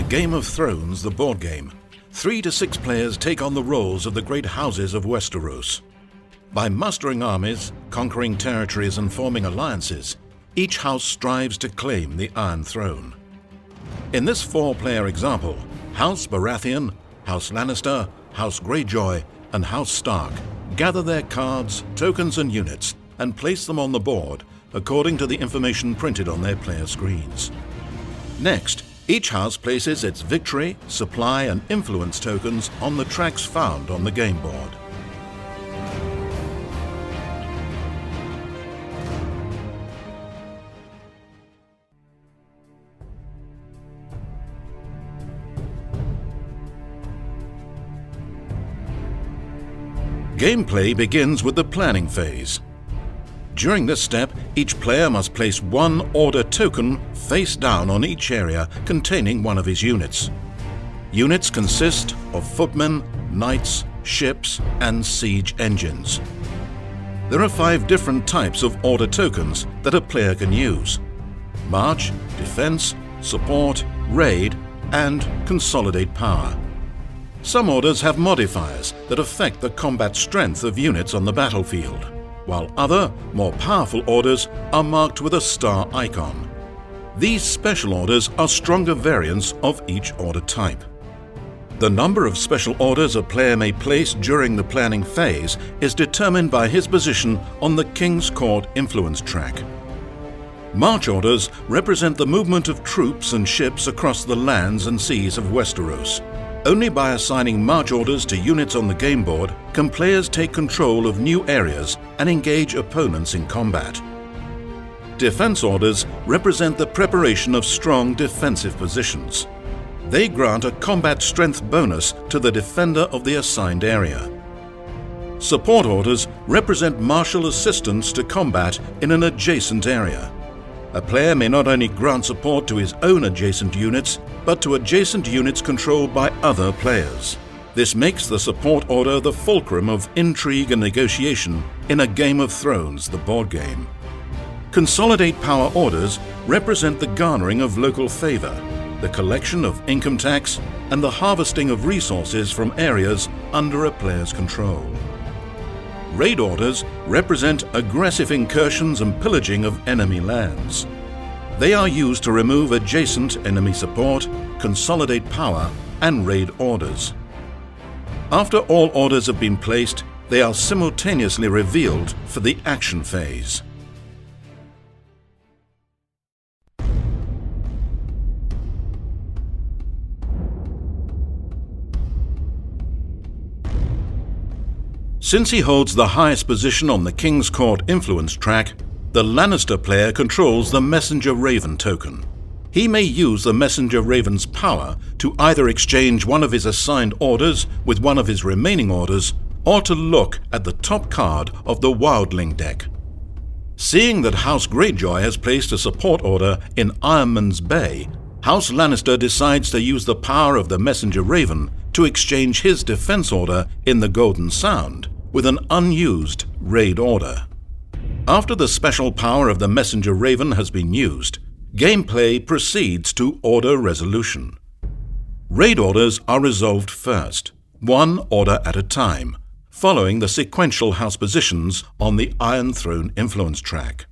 Game of Thrones, the board game, 3 to 6 players take on the roles of the great houses of Westeros. By mustering armies, conquering territories and forming alliances, each house strives to claim the Iron Throne. In this 4-player example, House Baratheon, House Lannister, House Greyjoy, and House Stark gather their cards, tokens and units and place them on the board according to the information printed on their player screens. Next, each house places its victory, supply and influence tokens on the tracks found on the game board. Gameplay begins with the planning phase. During this step, each player must place 1 order token face down on each area containing one of his units. Units consist of footmen, knights, ships, and siege engines. There are 5 different types of order tokens that a player can use: March, Defense, Support, Raid, and Consolidate Power. Some orders have modifiers that affect the combat strength of units on the battlefield, while other, more powerful orders are marked with a star icon. These special orders are stronger variants of each order type. The number of special orders a player may place during the planning phase is determined by his position on the King's Court influence track. March orders represent the movement of troops and ships across the lands and seas of Westeros. Only by assigning march orders to units on the game board can players take control of new areas and engage opponents in combat. Defense orders represent the preparation of strong defensive positions. They grant a combat strength bonus to the defender of the assigned area. Support orders represent martial assistance to combat in an adjacent area. A player may not only grant support to his own adjacent units, but to adjacent units controlled by other players. This makes the support order the fulcrum of intrigue and negotiation in a Game of Thrones, the board game. Consolidate Power orders represent the garnering of local favor, the collection of income tax, and the harvesting of resources from areas under a player's control. Raid orders represent aggressive incursions and pillaging of enemy lands. They are used to remove adjacent enemy support, consolidate power, and raid orders. After all orders have been placed, they are simultaneously revealed for the action phase. Since he holds the highest position on the King's Court influence track, the Lannister player controls the Messenger Raven token. He may use the Messenger Raven's power to either exchange one of his assigned orders with one of his remaining orders, or to look at the top card of the Wildling deck. Seeing that House Greyjoy has placed a support order in Ironman's Bay, House Lannister decides to use the power of the Messenger Raven to exchange his defense order in the Golden Sound with an unused raid order. After the special power of the Messenger Raven has been used, gameplay proceeds to order resolution. Raid orders are resolved first, 1 order at a time, following the sequential house positions on the Iron Throne influence track.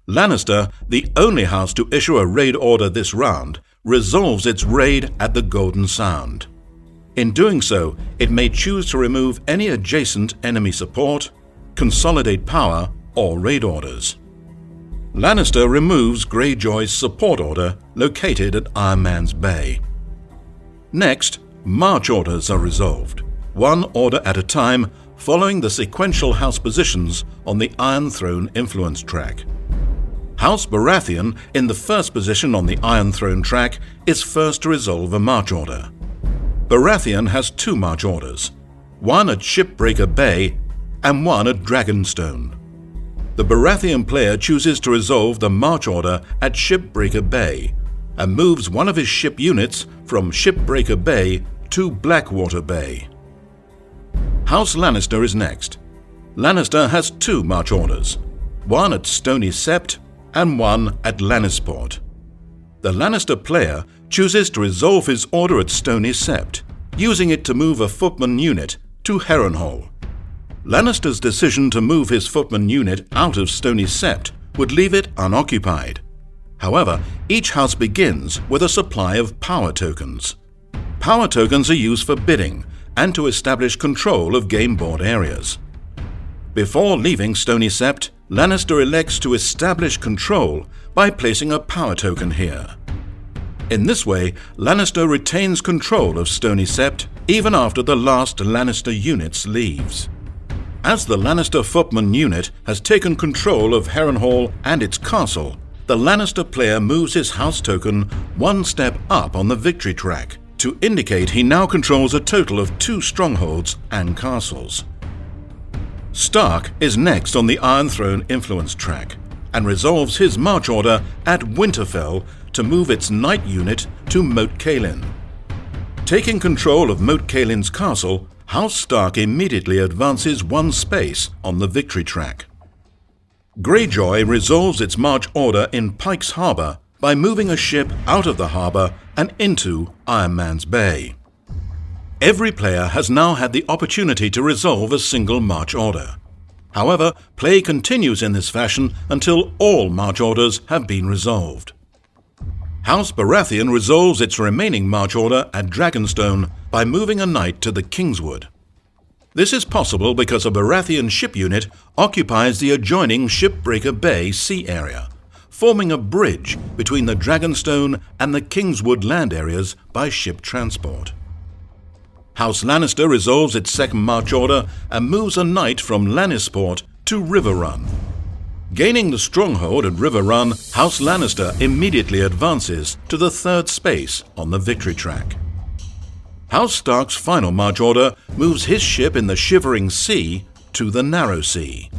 Lannister, the only house to issue a raid order this round, resolves its raid at the Golden Sound. In doing so, it may choose to remove any adjacent enemy support, consolidate power, or raid orders. Lannister removes Greyjoy's support order located at Ironman's Bay. Next, march orders are resolved, 1 order at a time, following the sequential house positions on the Iron Throne influence track. House Baratheon, in the first position on the Iron Throne track, is first to resolve a march order. Baratheon has 2 march orders, 1 at Shipbreaker Bay and 1 at Dragonstone. The Baratheon player chooses to resolve the march order at Shipbreaker Bay and moves one of his ship units from Shipbreaker Bay to Blackwater Bay. House Lannister is next. Lannister has 2 march orders, 1 at Stony Sept and 1 at Lannisport. The Lannister player chooses to resolve his order at Stony Sept, using it to move a footman unit to Harrenhal. Lannister's decision to move his footman unit out of Stony Sept would leave it unoccupied. However, each house begins with a supply of power tokens. Power tokens are used for bidding and to establish control of game board areas. Before leaving Stony Sept, Lannister elects to establish control by placing a power token here. In this way, Lannister retains control of Stony Sept even after the last Lannister unit leaves. As the Lannister footman unit has taken control of Harrenhal and its castle, the Lannister player moves his house token one step up on the victory track to indicate he now controls a total of 2 strongholds and castles. Stark is next on the Iron Throne influence track and resolves his march order at Winterfell to move its knight unit to Moat Cailin. Taking control of Moat Cailin's castle, House Stark immediately advances 1 space on the victory track. Greyjoy resolves its march order in Pike's Harbour by moving a ship out of the harbour and into Iron Man's Bay. Every player has now had the opportunity to resolve a single march order. However, play continues in this fashion until all march orders have been resolved. House Baratheon resolves its remaining march order at Dragonstone by moving a knight to the Kingswood. This is possible because a Baratheon ship unit occupies the adjoining Shipbreaker Bay sea area, forming a bridge between the Dragonstone and the Kingswood land areas by ship transport. House Lannister resolves its second march order and moves a knight from Lannisport to Riverrun. Gaining the stronghold at Riverrun, House Lannister immediately advances to the 3rd space on the victory track. House Stark's final march order moves his ship in the Shivering Sea to the Narrow Sea.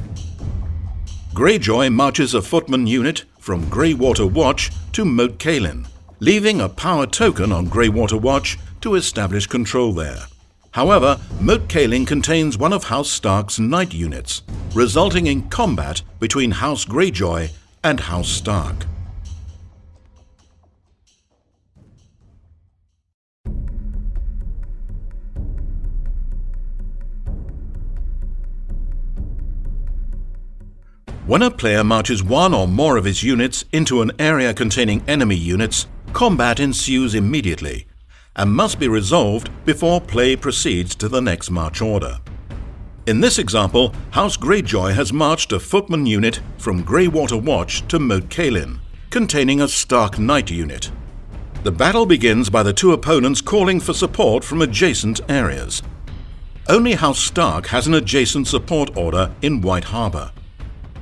Greyjoy marches a footman unit from Greywater Watch to Moat Cailin, leaving a power token on Greywater Watch to establish control there. However, Moat Cailin contains one of House Stark's knight units, resulting in combat between House Greyjoy and House Stark. When a player marches one or more of his units into an area containing enemy units, combat ensues immediately and must be resolved before play proceeds to the next march order. In this example, House Greyjoy has marched a footman unit from Greywater Watch to Moat Cailin, containing a Stark Knight unit. The battle begins by the 2 opponents calling for support from adjacent areas. Only House Stark has an adjacent support order in White Harbour.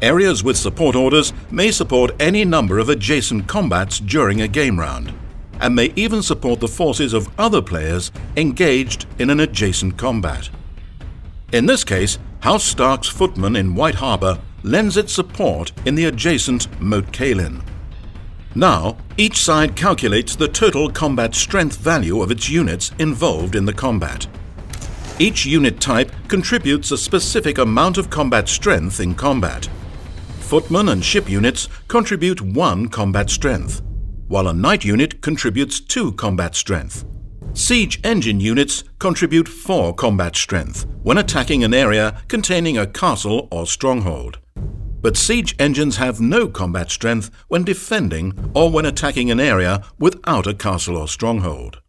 Areas with support orders may support any number of adjacent combats during a game round, and may even support the forces of other players engaged in an adjacent combat. In this case, House Stark's footman in White Harbour lends its support in the adjacent Moat Cailin. Now, each side calculates the total combat strength value of its units involved in the combat. Each unit type contributes a specific amount of combat strength in combat. Footman and ship units contribute 1 combat strength, while a knight unit contributes 2 combat strength. Siege engine units contribute 4 combat strength when attacking an area containing a castle or stronghold. But siege engines have no combat strength when defending or when attacking an area without a castle or stronghold.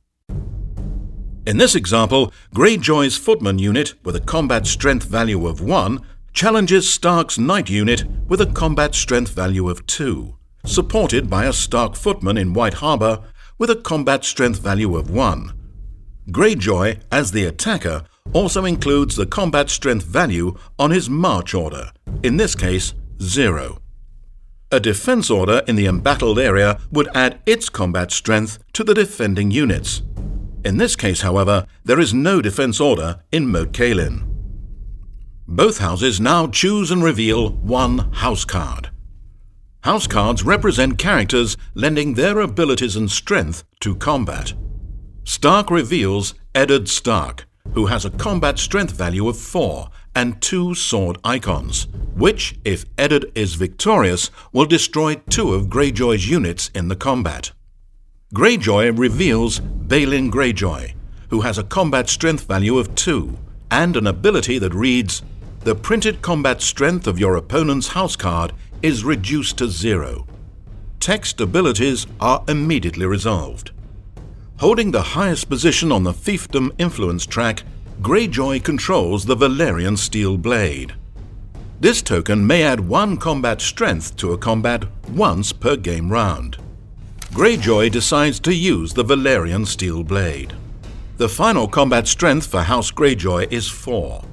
In this example, Greyjoy's footman unit with a combat strength value of 1 challenges Stark's knight unit with a combat strength value of 2, supported by a Stark footman in White Harbour with a combat strength value of 1. Greyjoy, as the attacker, also includes the combat strength value on his march order, in this case 0. A defense order in the embattled area would add its combat strength to the defending units. In this case, however, there is no defense order in Moat Cailin. Both houses now choose and reveal 1 house card. House cards represent characters lending their abilities and strength to combat. Stark reveals Eddard Stark, who has a combat strength value of 4 and 2 sword icons, which, if Eddard is victorious, will destroy 2 of Greyjoy's units in the combat. Greyjoy reveals Balin Greyjoy, who has a combat strength value of 2 and an ability that reads, "The printed combat strength of your opponent's house card is reduced to 0. Text abilities are immediately resolved. Holding the highest position on the fiefdom influence track, Greyjoy controls the Valyrian Steel Blade. This token may add 1 combat strength to a combat once per game round. Greyjoy decides to use the Valyrian Steel Blade. The final combat strength for House Greyjoy is 4.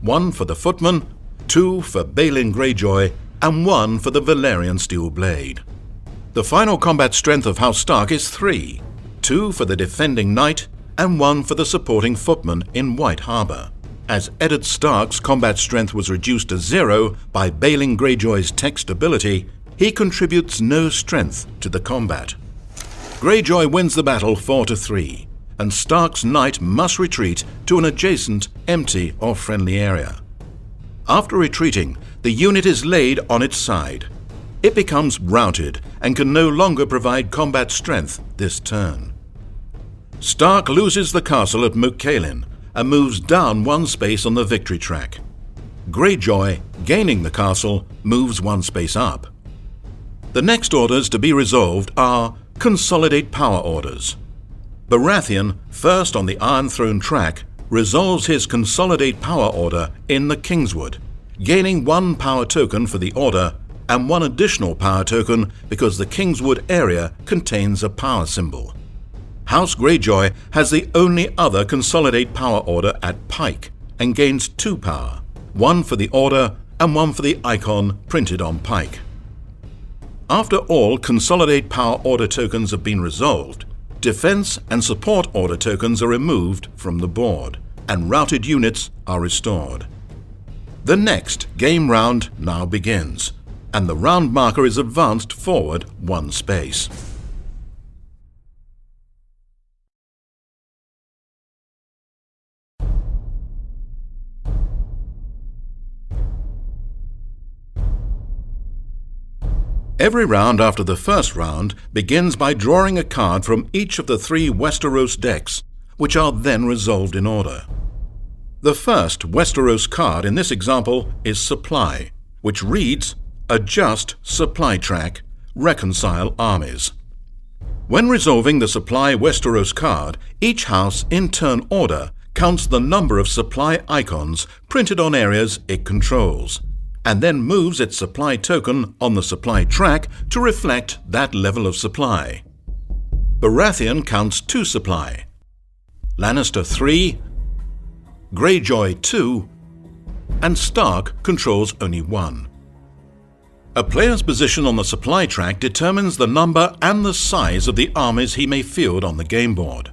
1 for the Footman, 2 for Balin Greyjoy, and 1 for the Valyrian Steel Blade. The final combat strength of House Stark is 3, 2 for the Defending Knight, and 1 for the supporting Footman in White Harbour. As Eddard Stark's combat strength was reduced to 0 by Balin Greyjoy's text ability, he contributes no strength to the combat. Greyjoy wins the battle 4-3, and Stark's knight must retreat to an adjacent, empty or friendly area. After retreating, the unit is laid on its side. It becomes routed and can no longer provide combat strength this turn. Stark loses the castle at Moat-Cailin and moves down 1 space on the victory track. Greyjoy, gaining the castle, moves 1 space up. The next orders to be resolved are Consolidate Power Orders. Baratheon, first on the Iron Throne track, resolves his Consolidate Power Order in the Kingswood, gaining 1 power token for the order and 1 additional power token because the Kingswood area contains a power symbol. House Greyjoy has the only other Consolidate Power Order at Pike and gains 2 power, 1 for the order and 1 for the icon printed on Pike. After all Consolidate Power Order tokens have been resolved, Defense and Support Order tokens are removed from the board, and routed units are restored. The next game round now begins, and the round marker is advanced forward 1 space. Every round after the first round begins by drawing a card from each of the 3 Westeros decks, which are then resolved in order. The first Westeros card in this example is Supply, which reads, "Adjust Supply Track, Reconcile Armies." When resolving the Supply Westeros card, each house in turn order counts the number of supply icons printed on areas it controls, and then moves its supply token on the supply track to reflect that level of supply. Baratheon counts 2 supply, Lannister 3, Greyjoy 2, and Stark controls only 1. A player's position on the supply track determines the number and the size of the armies he may field on the game board.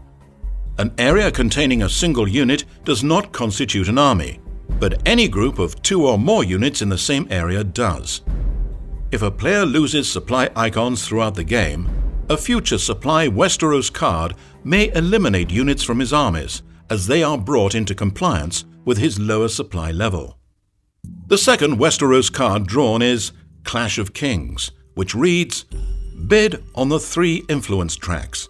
An area containing a single unit does not constitute an army, but any group of 2 or more units in the same area does. If a player loses supply icons throughout the game, a future Supply Westeros card may eliminate units from his armies as they are brought into compliance with his lower supply level. The second Westeros card drawn is Clash of Kings, which reads, "Bid on the 3 influence tracks."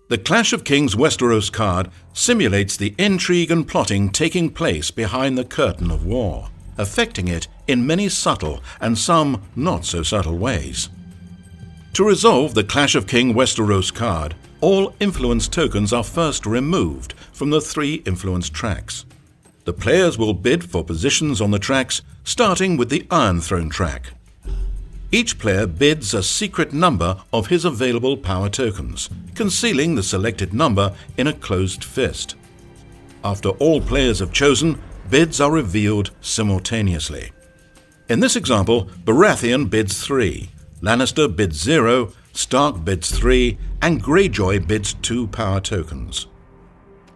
The Clash of Kings Westeros card simulates the intrigue and plotting taking place behind the curtain of war, affecting it in many subtle and some not so subtle ways. To resolve the Clash of King Westeros card, all influence tokens are first removed from the 3 influence tracks. The players will bid for positions on the tracks, starting with the Iron Throne track. Each player bids a secret number of his available power tokens, concealing the selected number in a closed fist. After all players have chosen, bids are revealed simultaneously. In this example, Baratheon bids 3, Lannister bids 0, Stark bids 3, and Greyjoy bids 2 power tokens.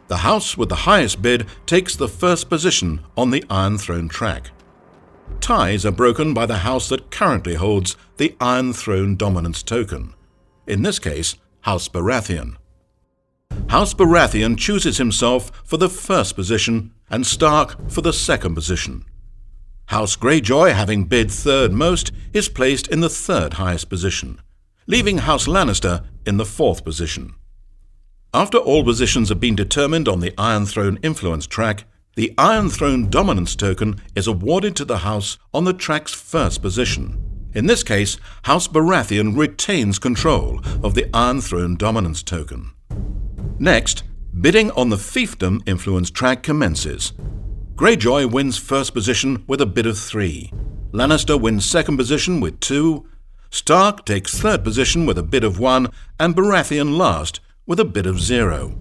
The house with the highest bid takes the first position on the Iron Throne track. Ties are broken by the house that currently holds the Iron Throne dominance token, in this case, House Baratheon. House Baratheon chooses himself for the first position and Stark for the second position. House Greyjoy, having bid 3rd most, is placed in the 3rd highest position, leaving House Lannister in the 4th position. After all positions have been determined on the Iron Throne influence track, the Iron Throne dominance token is awarded to the house on the track's 1st position. In this case, House Baratheon retains control of the Iron Throne dominance token. Next, bidding on the fiefdom influence track commences. Greyjoy wins 1st position with a bid of 3. Lannister wins 2nd position with 2. Stark takes 3rd position with a bid of 1, and Baratheon last with a bid of 0.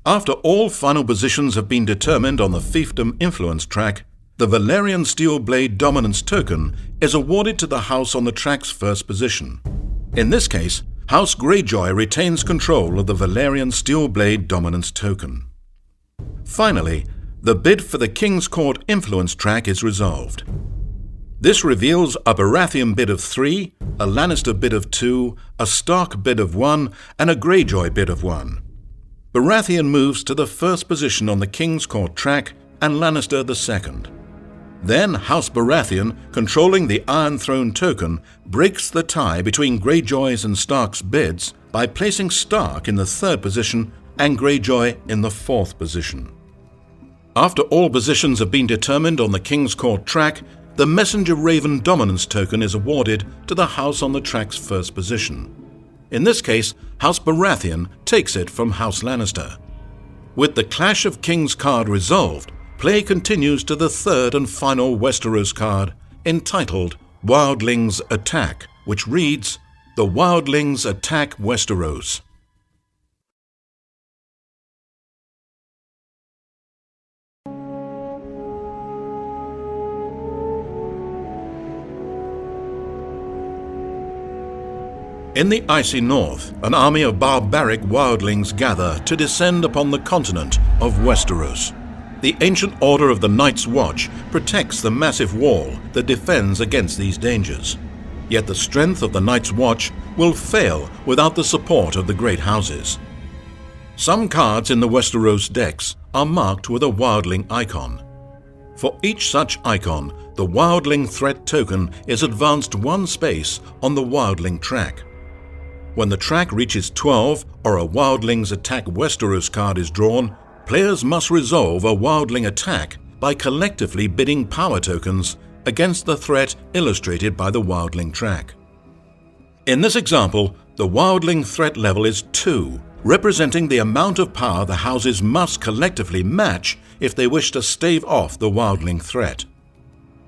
After all final positions have been determined on the fiefdom influence track, the Valyrian Steel Blade dominance token is awarded to the house on the track's 1st position. In this case, House Greyjoy retains control of the Valyrian Steel Blade dominance token. Finally, the bid for the King's Court influence track is resolved. This reveals a Baratheon bid of 3, a Lannister bid of 2, a Stark bid of 1, and a Greyjoy bid of 1. Baratheon moves to the 1st position on the King's Court track and Lannister the 2nd. Then House Baratheon, controlling the Iron Throne token, breaks the tie between Greyjoy's and Stark's bids by placing Stark in the 3rd position and Greyjoy in the 4th position. After all positions have been determined on the King's Court track, the Messenger Raven dominance token is awarded to the house on the track's 1st position. In this case, House Baratheon takes it from House Lannister. With the Clash of Kings card resolved, play continues to the 3rd and final Westeros card, entitled Wildlings Attack, which reads, The Wildlings Attack Westeros. In the icy north, an army of barbaric wildlings gather to descend upon the continent of Westeros. The ancient order of the Night's Watch protects the massive wall that defends against these dangers. Yet the strength of the Night's Watch will fail without the support of the great houses. Some cards in the Westeros decks are marked with a wildling icon. For each such icon, the wildling threat token is advanced 1 space on the wildling track. When the track reaches 12 or a Wildlings Attack Westeros card is drawn, players must resolve a wildling attack by collectively bidding power tokens against the threat illustrated by the wildling track. In this example, the wildling threat level is 2, representing the amount of power the houses must collectively match if they wish to stave off the wildling threat.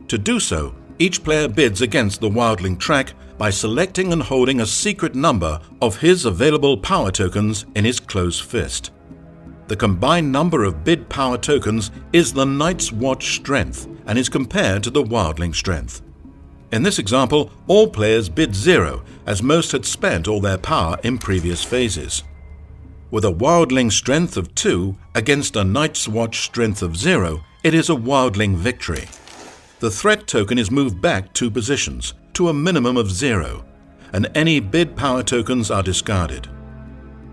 To do so, each player bids against the wildling track by selecting and holding a secret number of his available power tokens in his closed fist. The combined number of bid power tokens is the Night's Watch strength and is compared to the wildling strength. In this example, all players bid 0, as most had spent all their power in previous phases. With a wildling strength of 2 against a Night's Watch strength of 0, it is a wildling victory. The threat token is moved back 2 positions, to a minimum of 0, and any bid power tokens are discarded.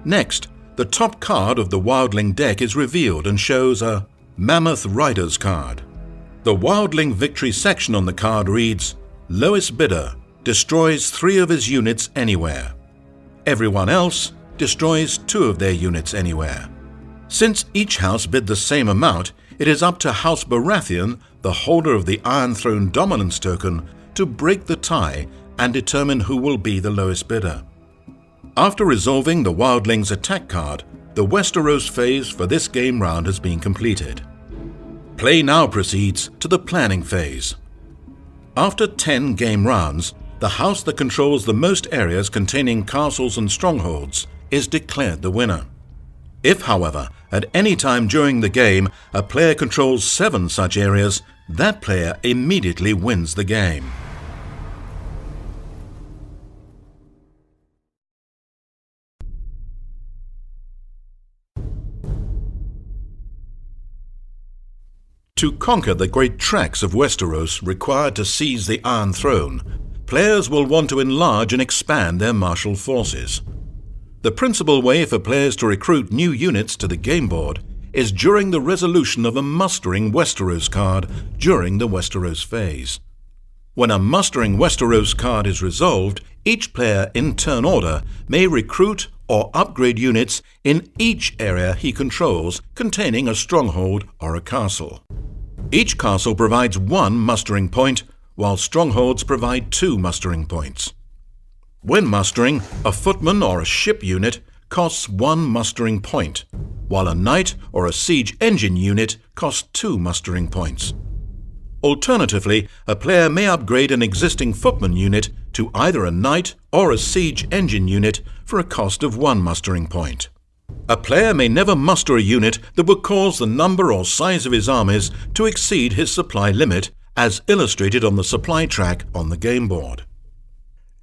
Next, the top card of the wildling deck is revealed and shows a Mammoth Riders card. The wildling victory section on the card reads, Lowest bidder destroys 3 of his units anywhere. Everyone else destroys 2 of their units anywhere. Since each house bid the same amount, it is up to House Baratheon, the holder of the Iron Throne dominance token, to break the tie and determine who will be the lowest bidder. After resolving the Wildlings Attack card, the Westeros phase for this game round has been completed. Play now proceeds to the planning phase. After 10 game rounds, the house that controls the most areas containing castles and strongholds is declared the winner. If, however, at any time during the game a player controls 7 such areas, that player immediately wins the game. To conquer the great tracts of Westeros required to seize the Iron Throne, players will want to enlarge and expand their martial forces. The principal way for players to recruit new units to the game board is during the resolution of a Mustering Westeros card during the Westeros phase. When a Mustering Westeros card is resolved, each player in turn order may recruit or upgrade units in each area he controls containing a stronghold or a castle. Each castle provides 1 mustering point, while strongholds provide 2 mustering points. When mustering, a footman or a ship unit costs 1 mustering point, while a knight or a siege engine unit costs 2 mustering points. Alternatively, a player may upgrade an existing footman unit to either a knight or a siege engine unit for a cost of 1 mustering point. A player may never muster a unit that would cause the number or size of his armies to exceed his supply limit, as illustrated on the supply track on the game board.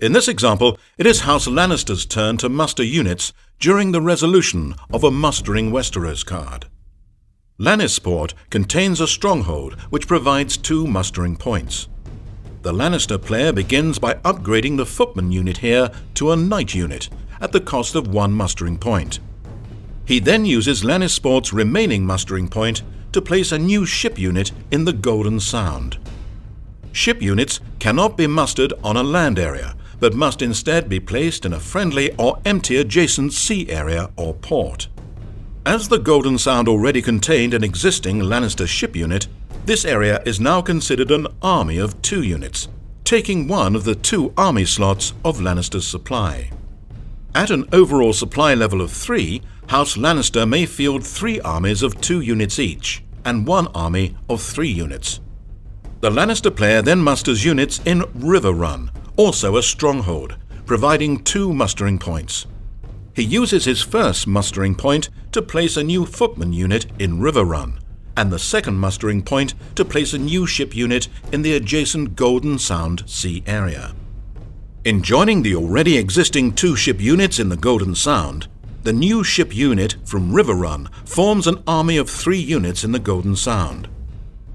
In this example, it is House Lannister's turn to muster units during the resolution of a Mustering Westeros card. Lannisport contains a stronghold which provides 2 mustering points. The Lannister player begins by upgrading the footman unit here to a knight unit at the cost of 1 mustering point. He then uses Lannisport's remaining mustering point to place a new ship unit in the Golden Sound. Ship units cannot be mustered on a land area, but must instead be placed in a friendly or empty adjacent sea area or port. As the Golden Sound already contained an existing Lannister ship unit, this area is now considered an army of 2 units, taking 1 of the 2 army slots of Lannister's supply. At an overall supply level of 3, House Lannister may field 3 armies of 2 units each, and 1 army of 3 units. The Lannister player then musters units in River Run, also a stronghold, providing 2 mustering points. He uses his first mustering point to place a new footman unit in River Run, and the second mustering point to place a new ship unit in the adjacent Golden Sound Sea area. In joining the already existing 2 ship units in the Golden Sound, the new ship unit from River Run forms an army of 3 units in the Golden Sound.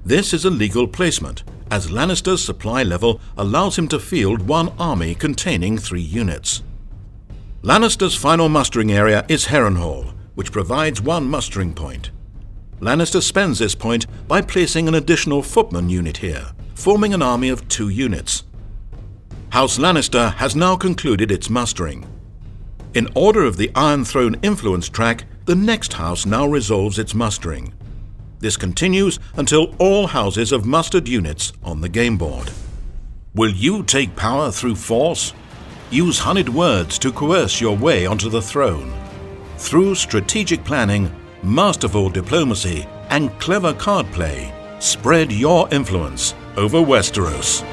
This is a legal placement, as Lannister's supply level allows him to field 1 army containing 3 units. Lannister's final mustering area is Harrenhal, which provides 1 mustering point. Lannister spends this point by placing an additional footman unit here, forming an army of 2 units. House Lannister has now concluded its mustering. In order of the Iron Throne influence track, the next house now resolves its mustering. This continues until all houses have mustered units on the game board. Will you take power through force? Use honeyed words to coerce your way onto the throne. Through strategic planning, masterful diplomacy, and clever card play, spread your influence over Westeros.